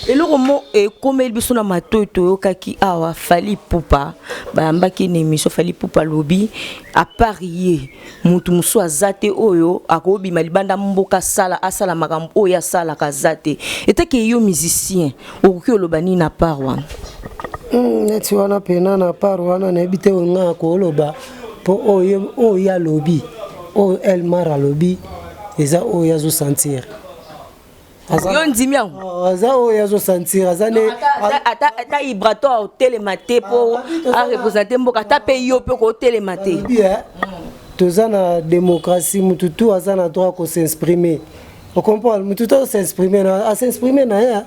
Et le roman est comme il besoin de matoto kaki awa fali poupa ba mbaki ni émission fali poupa lobby à parier mutu muso azate oyo akobi malibanda mboka sala asala makambo oya sala kazate etake yo musicien okoki olobani na parwa neti wana pena na parwa na ebite nga ko loba po oya lobby o el mara lobby eza oya zo sentir yo ndimia aza oya zo sentir azane ata ibrato au télématé po a représenter mboka tape yo pe ko télématé toza na démocratie mututu aza na droit ko s'exprimer on comprend mututu s'exprimer à s'exprimer na ya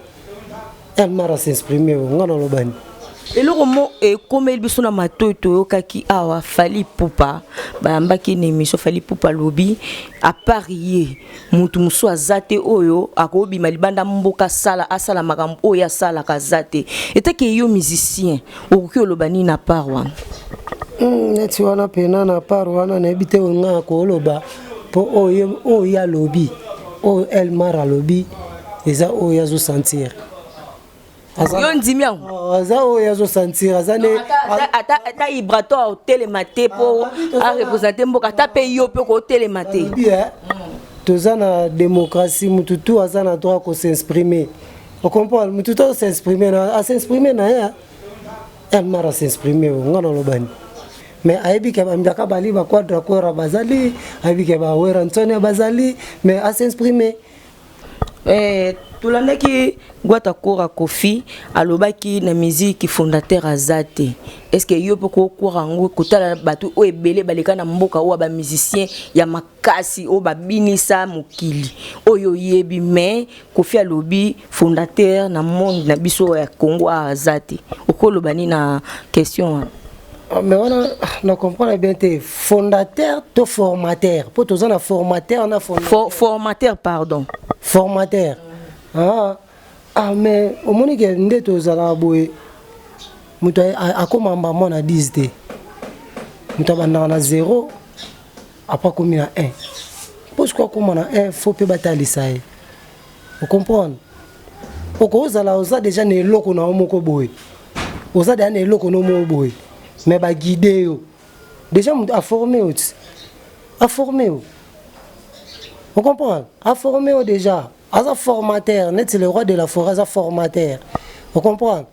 el mara s'exprimer ngana lobani. Et le roman est comme il besoin de matoto kaki awa fali poupa ba mbaki ni émission fali poupa lobby à parier mutu muso azate oyo akobi malibanda mboka sala asala makambo oya sala kazate etake yo musicien okoki olobani na parwa neti wana pena na parwa na ebite nga ko loba po oya lobby o el mara lobby eza oya zo sentir yo ndimia aza oya zo sentir azane ata ibrato au télématé po a représenter mboka tape yo pe ko télématé toza na démocratie mututu aza na droit ko s'exprimer on comprend mututu s'exprimer à s'exprimer na ya el mara s'exprimer ngana lobani mais aibi ke bambaka bali ba quadra kora bazali aibi ke ba wera ntone bazali mais à s'exprimer tulandaki gwata kora Kofi alobaki na musique fondateur azate est-ce que yo poko kora ngo kotala batu o ebele baleka na mboka o ba musicien ya makasi o ba binisa mokili oyo yebi mais Kofi alobi fondateur na monde na biso ya Congo azate okolobani na question mais on comprend bien te fondateur to formateur pour tous on a formateur on a formateur pardon formateur mais au moins que ndeto zala boye muto akoma mbamo na 10 te muto banda na 0 après comme na 1 pourquoi comme na 1 faut pe batalisa e vous comprenez oko zala oza déjà ne loko na omoko boye oza déjà ne loko no mo boye mais ba guider yo déjà muto a formé vous comprenez a formé déjà Asa formateur, net c'est le roi de la forêt, asa formateur. Vous comprenez?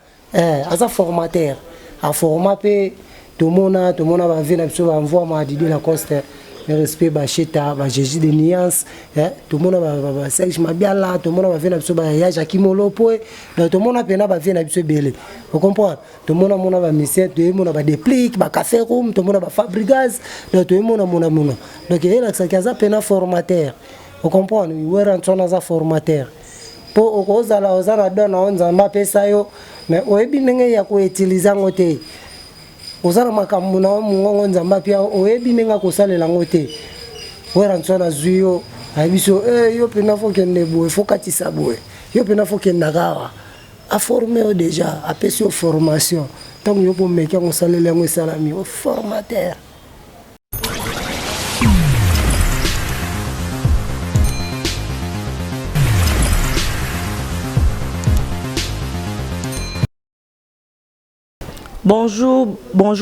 Asa formateur. A formater tout le monde va venir absolument envoyer ma Didier Lacoste, le respect bacheta, ba Jésus de nuances, tout le monde va Serge Mabiala, tout le monde va venir absolument ya Jacques Molopo, tout le monde va venir absolument belé. Vous comprenez? Tout le monde va mission, tout le monde va déplique, ba café room, tout le monde va fabriquage, tout le monde mona. Donc il y a ça qui a pena formateur. Vous comprenez? Nous rentrons dans un formateur. Pour ozala ozala dona onzamba pesa yo, mais oyebi ndenge ya ko utiliser ngote. Ozala makambo na mungongo nzamba pia oyebi ndenge ko salela ngote. We rentrons na zuyo, abiso yo pena fo kende boye, fo katisa boye. Yo pena fo kende gawa. A former déjà, a pesi formation. Donc yo pour meka ko salela ngo salami au formateur. Bonjour,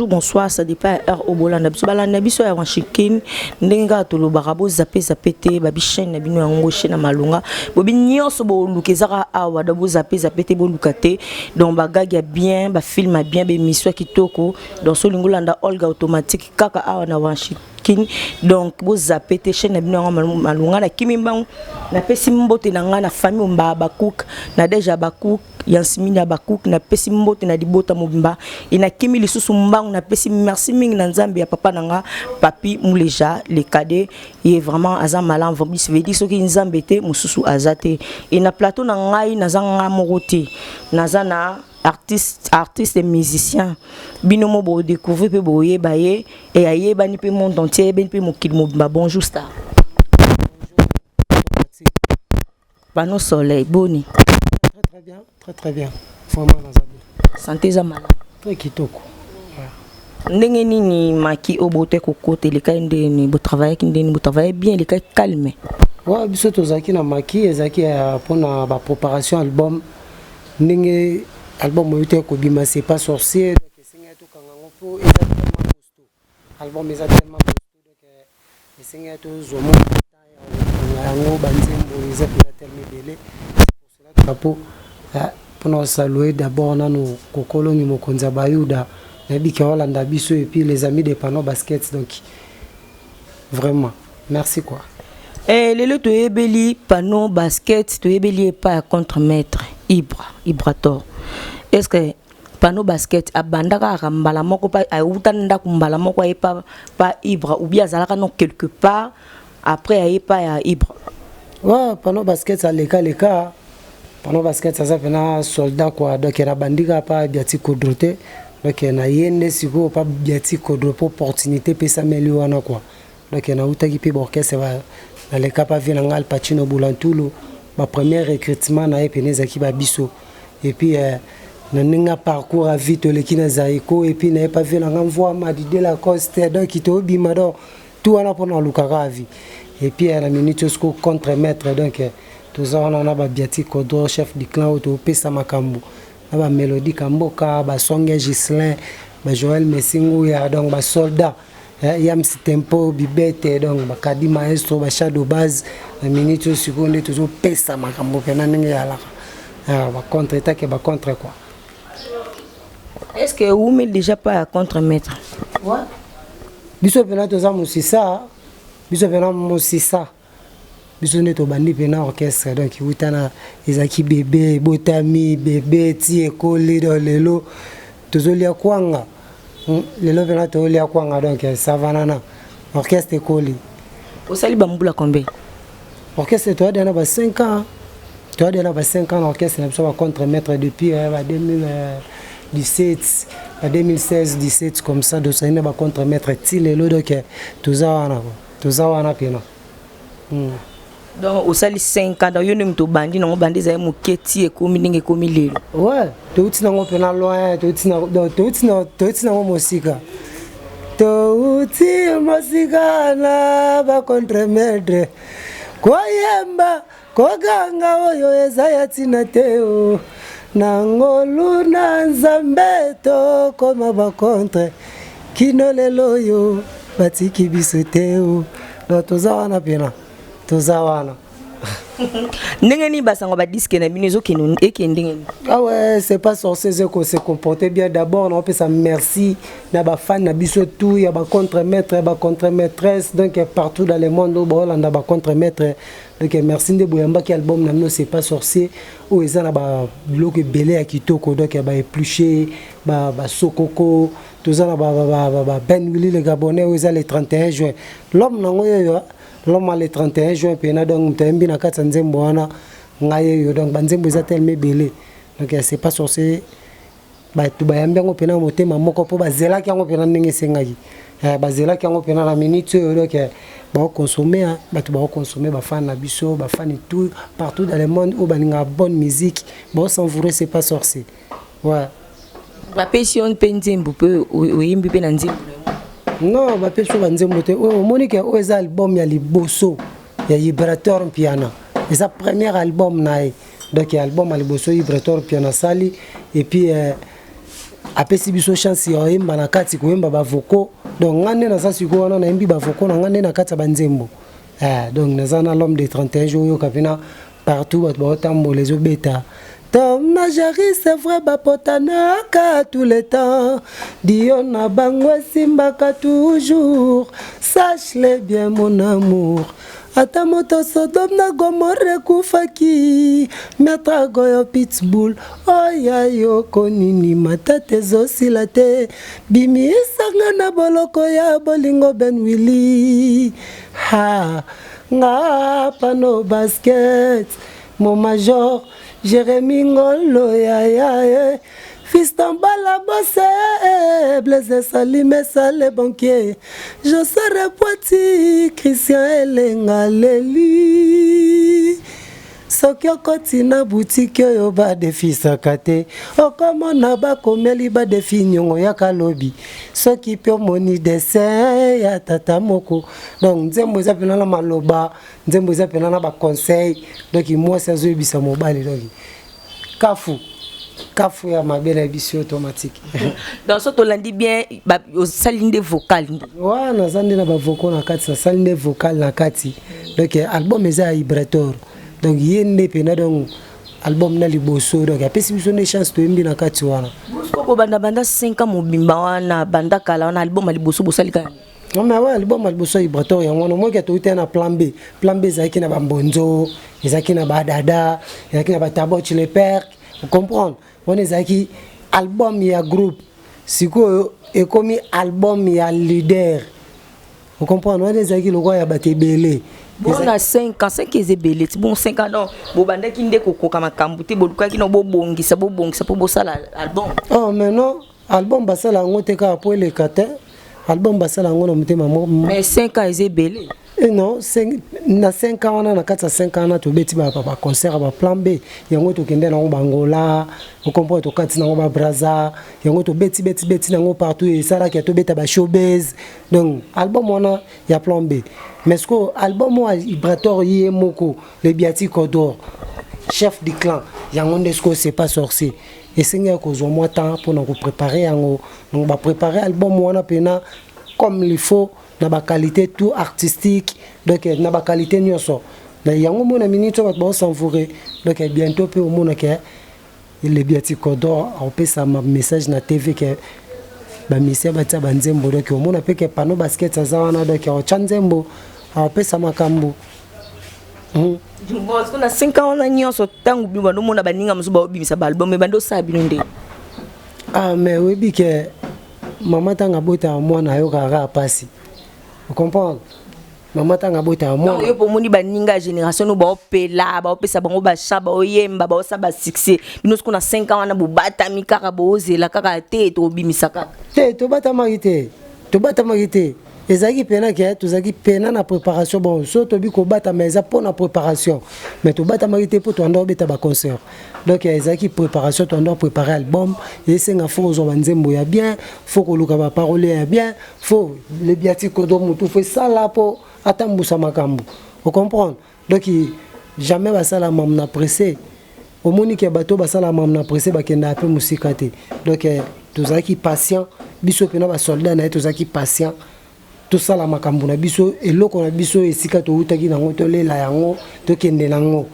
bonsoir, ça dépend heure au bolanda. Balanda biso ya Washington, ndenga to lo barabo zapete babi chaîne na bino yango chaîne malunga. Bobi nyonso bo lukezaka awa da bo zapete bo lukate. Donc bagagi bien, ba film bien, be mission kitoko. Dans so lingolanda Olga automatique kaka awa na Washington. Donc bo zapete chaîne na bino yango malunga na kimimba na pesi mbote na nga na famille mba bakuk na deja bakuk Yansimini Abakouk na pesi mbote na dibota mobimba ina kimi lisusu mbangu na pesi merci mingi na nzambe ya papa nanga papi muleja le cadet est vraiment azan malan vombi se veut dire soki nzambe te mususu azate ina plateau na ngai na zanga morote na zana artiste et musicien binomo bo découvrir pe boye baye et aye bani pe monde entier ben pe mokili mobimba. Bonjour star. Pano soleil boni. Très bien. Vraiment Nazabi. Santé za malade. Très kitoko. Ndenge nini maki obote kokote le kai ndeni bo travailler bien le kai calme. Ouais, biso tozaki na maki ezaki pour na ba préparation album ndenge album oyo ko bima c'est pas sorcier donc esenga to kangango po exactement costaud album est tellement costaud donc esenga to zomo yango banzembo eza tellement belé pour cela chapeau pour nous saluer d'abord nanu kokolongi mokonza bayuda na bika Holanda biso et puis les amis des panneaux basket donc vraiment merci quoi. Lelo to ebeli panneau basket to ebeli pas contre maître Ibrator. Est-ce que panneau basket abandaka rambala moko pa autanda kumbala moko pa Ibra ou bien azalaka non quelque part après ayepa ya Ibra. Ouais, panneau basket ça les cas panneau basket ça fait un soldat quoi donc il a bandika pas biati kodrote donc na yende siko pas biati kodropo opportunité pe s'améliorer quoi donc na utaki pe orchestre va dans les cas pas vient ngal Pacino Boulantulo ma premier recrutement na epeneza ki ba biso et puis na parcours à vite le kina zaiko et puis na pas vu na envoie Madi de la Coste donc qui to bimado tout on a pour lukaka vie et puis à la minute jusqu'au contre maître donc tout ça on a ba biati Kodro chef du clan auto pesa makambo na ba mélodie kamboka ba songe Gislin ba Joël Messingu ya donc ba soldat yam si tempo bibete donc ba kadi maestro ba shadow base la minute seconde toujours pesa makambo pena ninge yala ba contre attaque ba contre quoi. Est-ce que vous mettez déjà pas contre maître? Ouais. Biso pena to za musisa biso pena musisa biso ne to bandi pena orchestre donc utana ezaki bébé botami bébé ti école do lelo tozolia kwanga lelo pena to lia kwanga donc savanana orchestre école au sali bambula combien orchestre to dana ba 5 ans to dana ba 5 ans orchestre na biso ba contre maître depuis 2017 à 2016 17 comme ça de ça ba contre maître ti lelo donc tozawana pena donc au sali 5 ans donc yone mto bandi na bandi za muketi ekomi ndenge ekomi lelo ouais to utina ngo pena loin to utina ngo musika to uti musika na ba contre maître kwa yemba kwa ganga oyo ezaya tina teo nangolu na nzambeto koma ba contre kino lelo yo batiki biso teo do tozawana pena tozawana ndenge ni basango ba disque na bino ezokeno ekendenge. Ah ouais, c'est pas sorcier qu'on se comporter bien d'abord on peut ça merci na ba fan na biso tout ya ba contre maître ba contre maîtresse donc partout dans le monde au Hollande ba contre maître donc merci de boyamba qui album na no c'est pas sorcier ou eza na ba bloc belé à kitoko donc ba épluché ba sokoko tout ça na ba Ben Willy le Gabonais où eza le 31 juin l'homme nango yo l'homme le 31 juin pena donc tembi na kata nzembo wana ngaye yo donc banzembo eza tellement belé donc c'est pas sorcier ba tu ba yambi ngo pena motema moko po bazela ki ngo pena ndenge sengaki bazela ki ngo pena na minute donc ba consommer ba tu ba consommer ba fan na biso ba fan tout partout dans le monde où baninga bonne musique ba s'envoyer c'est pas sorcier ouais ba passion penzembo pe oyimbi pe na nzembo non ba peso banzembo te o monique o eza album ya liboso ya Vibrator piano eza premier album nae donc album ya liboso Vibrator piano sali et puis apesi biso chance ya yemba na kati ko yemba ba voko donc ngane na sasi ko wana na yembi ba voko na ngane na kati banzembo donc nazana l'homme de 31 jours yo kapina partout ba tambo les obeta. Tom Najari, c'est vrai, bapotanaka tout le temps. Diona bangwe simbaka toujours. Sache-le bien, mon amour. Ata moto Sodom na Gomorre kufaki. Metra goyo pitbull. Oya yo konini matate zosilate. Bimi isanga na boloko ya bolingo Ben Willy. Ha, nga pano basket. Mon major. Jérémy Ngolo ya Fiston Bala Bosse Blaise Salime Sale Banquier José Poiti Christian Elenga Leli Soki okotina boutique yo ba defisa kate okomona ba komeli ba defi nyongo ya kalobi soki pio moni dessin ya tata moko donc nzembo za pena na maloba nzembo za pena na ba conseil donc moi ça zo bisa mobali donc kafu kafu ya mabele biso automatique. Dans ce to landi bien au salinde vocal. Ouais, na zandi na ba vocal na kati na salinde vocal na kati. Donc album eza vibrator. Donc yende pena donc album na liboso donc apesi biso ne chance to yimbi na kati wana. Ko banda 5 ans mobimba wana banda kala wana album liboso bosalika. Non mais ouais, album liboso vibrator ya wana mo ke to ite na plan B. Plan B zaki na bambonzo, zaki na badada, zaki na batabo chile perk. Vous comprenez? On est zaki album ya groupe. Siko ekomi album ya leader. Vous comprenez? On est zaki le roi ya batebele. Bon, on a 5 ans, 5 ans belé. Bon, 5 ans, non. Bon, banda qui ndeko kama kambuti, bon, quoi qui no bongisa pour bosser l'album. Oh, mais non, album basala ngote ka pour les kate. Album basala ngona mutema mo. Mais 5 ans est belé. Non, 5 ans on a 4 à 5 ans to beti ba concert ba plan B. Yango to kende na Angola, on comprend to kati na ba Brazza, yango to beti na ngo partout et ça là qui to beta ba showbiz. Donc album on a ya plan B. Mais ce que album moi vibrator yé moko le biati kodor chef du clan yango ndesco c'est pas sorcier. Et c'est nga ko zo moi temps pour nous préparer yango. Donc ba préparer album on a pena comme il faut. Na ba qualité tout artistique donc na ba qualité nyonso na yango mona minute ba ba s'envoyer donc bientôt pe au mona ke le biati kodo on peut ça message na TV ke ba misia ba tsa banzembo donc au mona pe ke pano basket za wana donc o chanzembo on peut ça makambo Bon, on a 5 ans on a nyonso tangu bi bando mona baninga musuba obimisa ba album bando sa binonde. Ah mais oui bi ke mama tanga bota mwana yo kaka pasi. Vous comprenez? Maman tanga bota moi. Non, yo pour moni baninga génération no ba opela, ba opesa bango ba chaba oyemba, ba osa ba succès. Bino ce qu'on a 5 ans na bobata mi kaka bozela kaka te to bimisa kaka. Te to bata marité. To bata marité. Ezaki pena ke to zaki pena na préparation bon so to bi ko bata mais za pour na préparation. Mais to bata marité pour to ando beta ba concert. Donc ezaki préparation to ando préparer album et c'est nga faut zo banzembo ya bien, faut ko luka ba parole ya bien, faut le biati ko do mutu faut ça là pour atambusa makambo. Vous comprenez? Donc jamais ba sala mam na pressé. Au moni ke bato ba sala mam na pressé ba kenda pe musika te. Donc to zaki patient, biso pena ba soldat na to zaki patient. Tout ça la makambo na biso et loko na biso esika to utaki na ngoto le la yango to kende nango.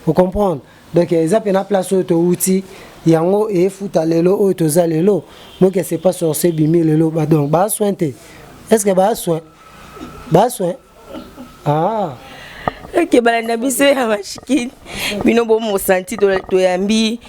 Vous comprenez? Donc eza pena place to uti yango e futa lelo o to za lelo mo que c'est pas sorcier bimi lelo ba donc ba sointe. Est-ce que ba soin? Ba soin. Ah. Ok, balanda biso ya mashikini. Bino bo mo senti to yambi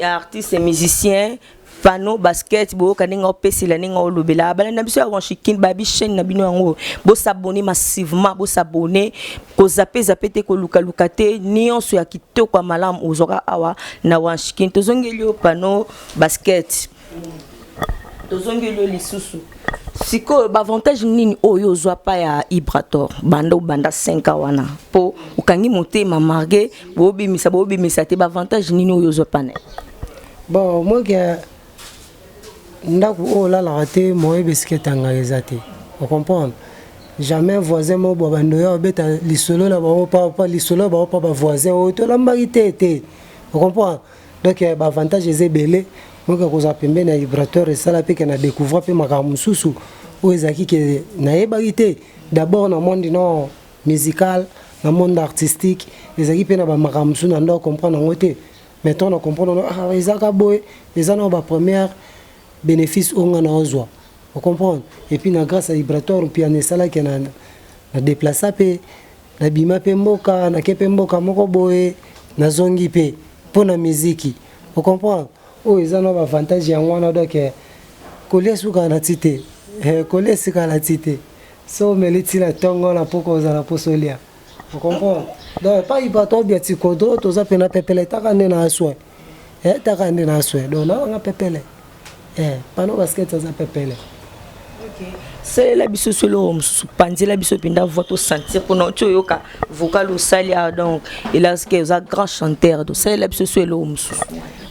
artiste et musicien. Pano basket bo kaninga opesila ninga olobela balanda biso ya wanchikin babi chaîne na bino yango bo s'abonner massivement bo s'abonner ko zapper te ko luka te nyonso ya kitoko ya malamu ozoka awa na wanchikin tozongeli pano basket tozongeli lisusu siko ba avantage nini oyo ozwa pa ya vibrator banda 5 ans wana po ukangi motema marge bo bimisa te ba avantage nini oyo ozwa pa ne bon moi que ndaku o la la raté moi biscuit tanga ezate vous comprenez jamais voisin mo bando ya beta lisolo la ba lisolo ba voisin o to lamba ité vous comprenez donc ba avantage ezebele moi que koza pembe na vibrateur et ça la pe que na découvrir pe makamu susu o ezaki que na ébalité d'abord na monde non musical na monde artistique ezaki pe na ba makamu susu na ndo comprendre ngote maintenant on comprend ah ezaka boy ezana ba première bénéfice on a ozwa vous comprenez et puis na grâce à vibrator puis en sala que na déplacer pe na bima pe mboka na kepe mboka moko boy na zongi pe pour la musique vous comprenez oh ezana ba avantage ya ngwana donc coller suka na tite coller suka na tite so meliti la tongo na poko za la posolia vous comprenez donc pas vibrator bien ti kodro to za pena pepele takane na aswe takane na aswe donc na nga pepele pano basket za pepele. OK. C'est la biso solo panzi la biso pinda voto sentir pour notre yoka vocal au salia donc il a ce que un grand chanteur donc c'est la biso solo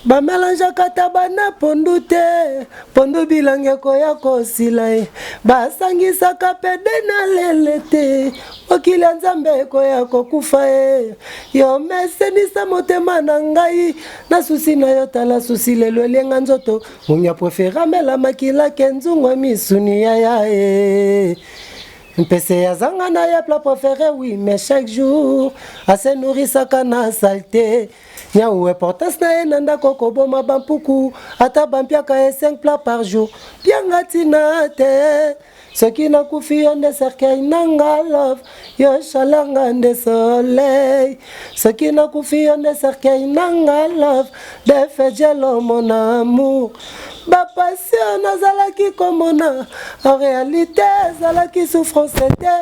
ba mélange kata bana pondu te pondu bilange koya kosila ye basangisaka pede na lele te okili ya nzambe koya kokufa ye yo mesenisa motema na ngai na susi na yo tala susi lelo elenga nzoto munya prefera mela makila ke nzungwa misuni ya ya ye mpese ya zanga na ya plat préféré oui mais chaque jour ase nourisaka na salte Nyau importance na ye nanda koko boma bampuku ata bampiaka ye 5 plats par jour pianga tina te soki nakufi yo nde cercueil nanga love yo chalanga nde soleil soki nakufi yo nde cercueil nanga love de fejelo mon amour bapassion nazalaki komona en réalité ezalaki souffrance te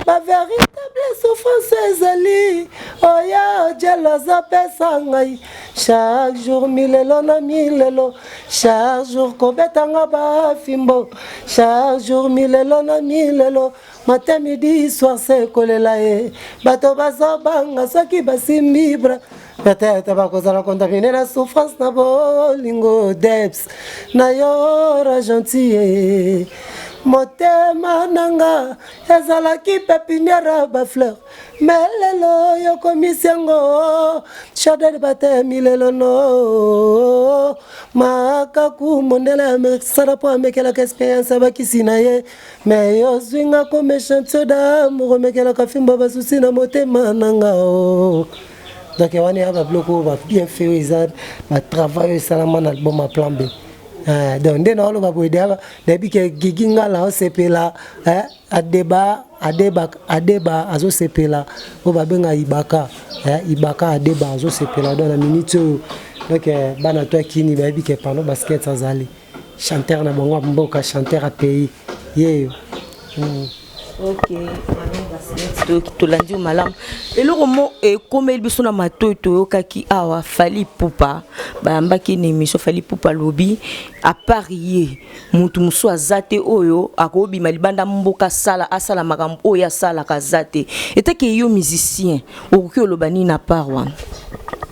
bavéritable souffrance ezali oya ojelo azapesa ngai chaque jour milelo na milelo chaque jour kobetanga bafimbo chaque jour milelo na milelo matin midi soir se kolela ye bato bazobanga soki basimbi bra peut-être bakozala contaminé la souffrance na bolingo deps na yora gentil motema nanga ezalaki pepinière bafleur melelo yokomisi yango chadel batemi lelo no makaku mondele amesala po amekelaka expérience abakisi na ye me yozwinga comme chantier d'amour omekelaka fimbo basusi na motema nanga o donc wani aba bloko ba bien fait eza ba travail salama na album a plan B donc nde na olo ba boidaba debi ke giginga la osepela adeba azo sepela o ba benga ibaka ibaka adeba azo sepela dans la minute donc bana to kini ba bi ke pano basket azali chanteur na bango mboka chanteur a pays yeyo ok tolandi malamu eloko mo ekomeli biso na matoi toyokaki awa Fally Ipupa bayambaki na émission Fally Ipupa lobi à part ye mutu mosusu aza te oyo akobima libanda mboka asala makambo oyo asalaka aza te etake yo musicien okoki oloba nini na part wana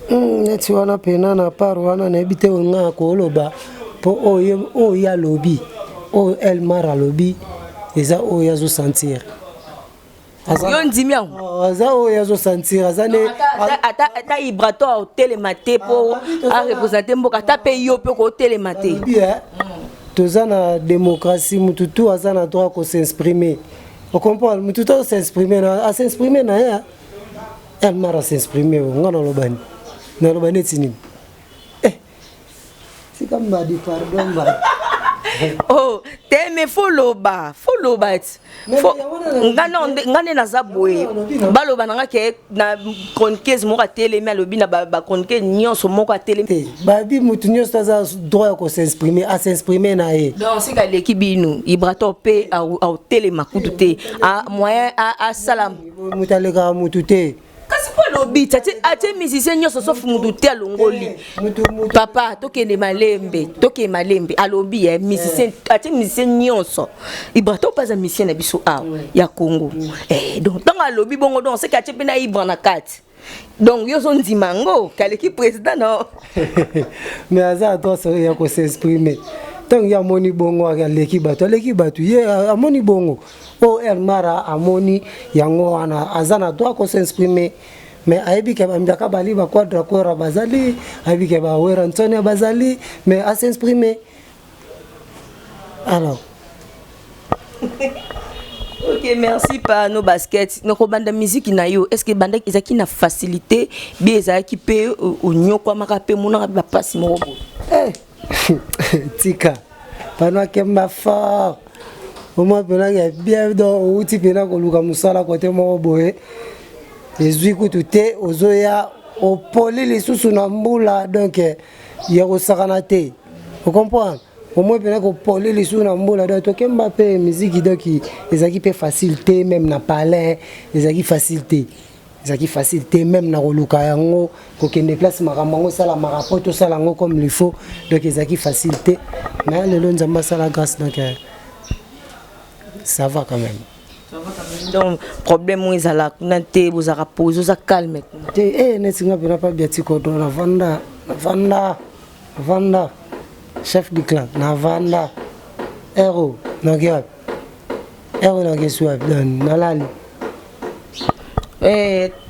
neti wana pena na part wana nayebi te onga koloba mpo oyo alobi oyo Elmar alobi eza oyo azosentir yo ndimi yango aza oyo azosentir azane ata vibratoire otelema te mpo arepresente mboka ata mpe yo mpe kotelema te toza na démocratie mutu tu aza na droit kosexprimer ocomprendre mutu tu asexprimer na ye Elmar asexprimer nga naloba neti nini sika mbadi pardon ba oh teme foloba ngane naza boye baloba nanga ke na chroniqueuse moko atelemi alobi na ba chroniqueuse nyonso moko atelemi babi mutu nyonso aza droit ko s'exprimer à s'exprimer na ye donc sika leki bino vibratoire pe au telema kutu te a moyen a salam mutu aleka mutu te kasi po lobi ate musicien nyonso sauf mutu te alongoli papa tokende malembe alobi ya musicien ate musicien nyonso vibratoire pas un musicien na biso ya Congo donc tant alobi bongo donc c'est qu'ate pe na ibra na kati donc yo so ndimango kaleki président non mais aza toi ya ko s'exprimer donc ya moni bongo aleki batu ye amoni bongo o Elmara amoni yango wana azana doit ko s'exprimer mais aibi ke bambaka bali ba quadra kora bazali aibi ke ba wera ntone bazali mais à s'exprimer alors ok merci par nos baskets nos banda musique na yo est-ce que banda ezaki na facilité bi ezaki pe onyoko maka pe mona ba passe moko tika pana kemba fort au moins pena bien dans outi pena ko luka musala côté moko boye ezui kutu te ozoya opoli lisusu na mbula donc ya ko sakana te vous comprenez au moins pena ko poli lisusu na mbula donc to kemba pe musique donc ezaki pe facilité même na palais ezaki facilité même na koluka yango ko kende place maramango sala marapoto sala ngo comme il faut donc ezaki facilité mais le long nzamba sala grâce donc ça va quand même. Donc problème où ils allaient nanté vous a reposé ça calme ne singa bina pas bien tiko do na vanda Vanda, chef du clan, na Vanda, héros, na Giap, héros na Geswap, na Lali.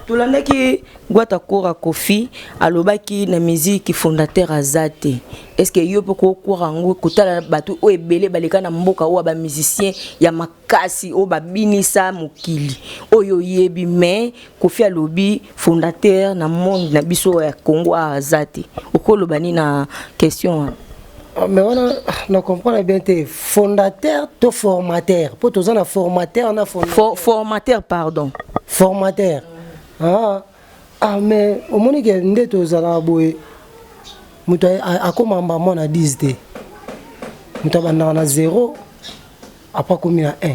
Tolandaki Gwata Kora Kofi alobaki na musique fondateur azate. Est-ce que yo poko korango kotala batu o ebele baleka na mboka o ba musicien ya makasi o babinisa mokili oyo yebi mais Kofi alobi fondateur na monde na biso ya Congo azate. Okoloba ni na question. Mais on comprend bien te fondateur to formateur. Pour tous on a formateur, on a fondateur. Formateur pardon. Formateur. Mais au moment que nous sommes à Boé, nous avons à 10 D. Nous avons à 0, après combien à 1.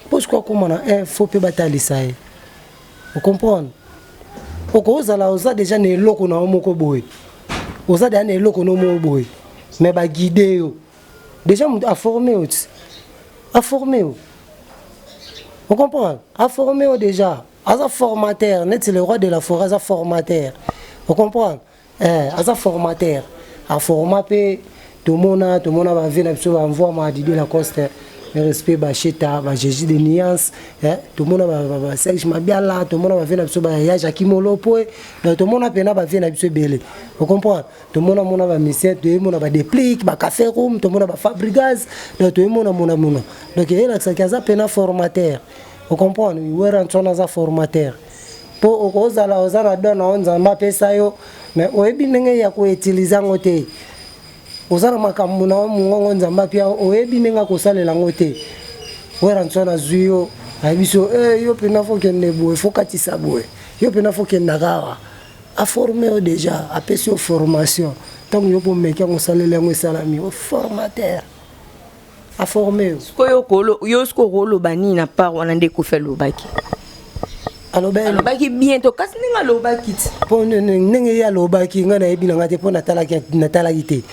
Pourquoi comme on a 1, il faut pas batailler ça. Vous comprenez? Vous avez déjà des locaux dans le Boé. Vous avez des locaux dans le Boé. Mais bah guider déjà à former. À former. Vous comprenez? À former déjà. Asa formateur, net le roi de la forêt, asa formateur. Vous comprenez? Asa formateur. A formater tout le monde va venir sur envoie ma Didier Lacoste. Respect Bacheta, Jésus de Nuance, tout le monde va Serge Mabiala, tout le monde va venir sur Jacques Molopo, tout le monde va venir sur Belé. Vous comprenez? Tout le monde va misser, tout le monde va dépliquer, va café room, tout le monde va fabriquer, tout le monde va. Donc il y a ça pena formateur. Vous comprenez? Il y a un formateur. Pour aux ala donne on zamba pesa yo, mais oyebi ndenge ya ko utiliser ngote. Ozala makambo na mungongo nzamba pia oyebi ndenge ko salela ngote. Wera ntona zuyo, abiso yo pena fo kende boe, fo katisa boe. Yo pena fo kende gawa. A former déjà, a pesi formation. Tant yo pour meka ko salela ngo salami au formateur. A former. Koyo kolo, yo sko rolo bani na par wana ndeko fe lobaki. Alobaki bientôt kasi ninga lobaki po nenge ya lobaki nga na ebina ngate po natala kite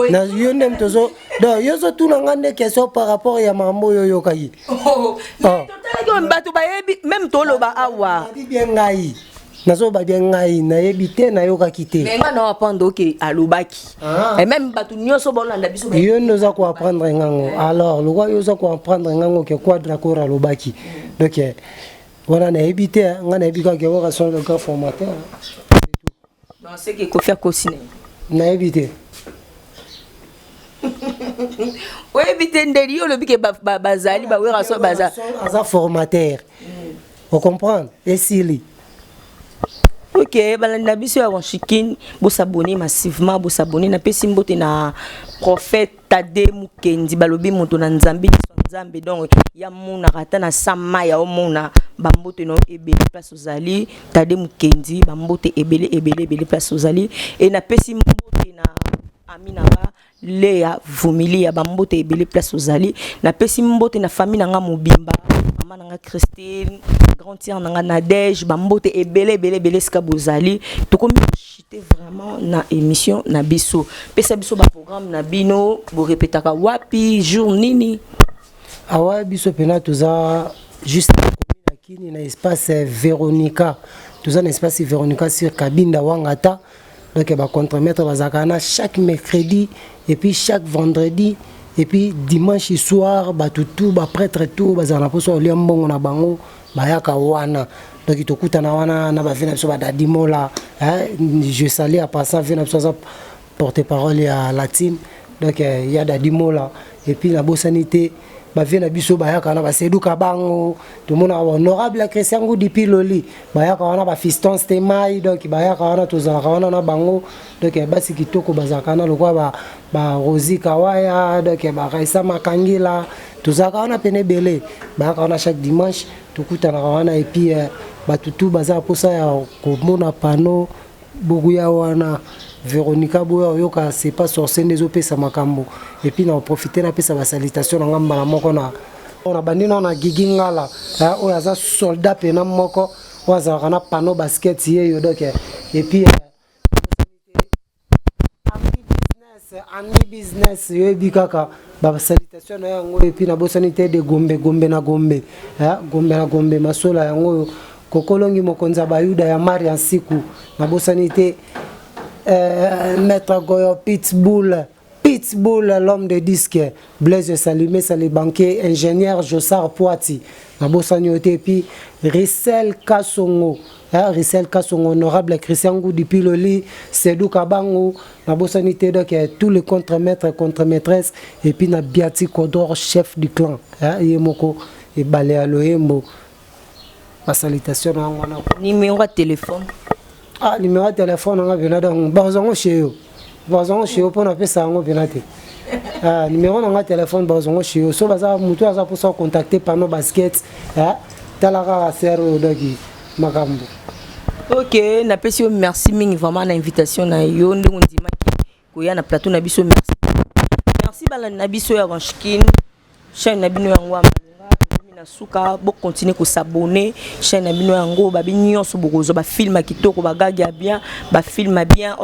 na yo ndem tozo do yo zo tuna ngande question par rapport ya mambo yo yokai totala ko mbatu ba yebi même to loba awa bi bien ngai nazo ba bien ngai na yebite na yoka kite mais nga na apprendre que alobaki et même batu nyoso bolanda biso yo noza ko apprendre ngango alors le roi yo zo ko apprendre ngango ke quadra ko alobaki donc voilà, on a évité, on a évité qu'il y ait un grand formateur. Non, c'est qu'il faut faire cosiner. On a évité. Oui, éviter d'élire le bique bazali, bah oui, rassure bazali. Un formateur. Vous comprenez? Et Sili. Ok, balanda biso ya Wanchikin, bo s'abonner massivement, bo s'abonner na pesi mbote na prophète Tade Mukendi balobi moto na Nzambe Nzambe donc ya mona rata na sama ya omona bambote no ebele place ozali Tade Mukendi bambote ebele place ozali et na pesi mbote na Aminanga Léa Vumili ya bambote ebele place ozali na pesi mbote na famille nanga Mobimba mama nanga Christine grand tier nanga Nadège bambote ebele ska bozali to komi chiter vraiment na émission na biso pesa biso ba programme na bino bo répétaka wapi jour nini awa biso pena toza juste na kini na espace Véronica toza na espace Véronica sur Kabinda Wangata donc ba contre-maître bazakana chaque mercredi et puis chaque vendredi et puis dimanche soir ba tutu ba prêtre tout bazana poso liambongo na bango bayaka wana donc itokuta na wana na ba vina biso ba dadimola je salue à passant vina biso porte-parole ya latine donc il y a dadimola et puis la bosanité ba vina biso bayaka na ba seduka bango tout monde honorable Christian Ngudi Piloli bayaka wana ba fiston stemai donc bayaka wana tozalaka wana na bango donc basi kitoko bazaka na lokwa ba Rosi Kawaya donc ba Raisa Makangila tozalaka wana pene belé bayaka wana chaque dimanche tukutana wana et puis batutu baza posa ya komona pano boguya wana Véronica Boya yoka c'est pas sur scène des opé sa makambo et puis na profiter na pesa ba salutation na ngamba na moko na ona bandina na gigingala o yaza soldat pena moko waza kana pano basket yeyo donc et puis Ami business yo bikaka ba salutation na yango et puis na bosanité de gombe na gombe masola yango kokolongi mokonza bayuda ya Maria Siku na bosanité Maître Goyo Pitbull, l'homme de disque, Blaise Salumé, Salé Banquier, ingénieur Jossar Poati, Nabossanyote, puis Rissel Kassongo, Rissel Kassongo, honorable Christian Goudi Piloli, Sedou Kabango, Nabossanité, donc tous les contre-maîtres, contre-maîtresses, et puis Nabiati Kodor, chef du clan, Yemoko, et Balea Loembo. Ma salutation à moi. Numéro de téléphone. Ah, numéro de téléphone, on a bien donc bazongo chez eux. Bazongo chez eux pour appeler ça on bien até. Ah, numéro de téléphone bazongo chez eux. So baza mutu aza pour se contacter par nos baskets. Ah, talara sero dogi makambo. OK, na pesi merci mingi vraiment na invitation na yo ndongo ndima ko ya na plateau na biso merci. Merci bala na biso ya Wanchikin. Chaîne na bino yango Suka, bon continuer à s'abonner chaîne na bino yango ba binyo so bokozo ba film kitoko ba gaga bien ba film bien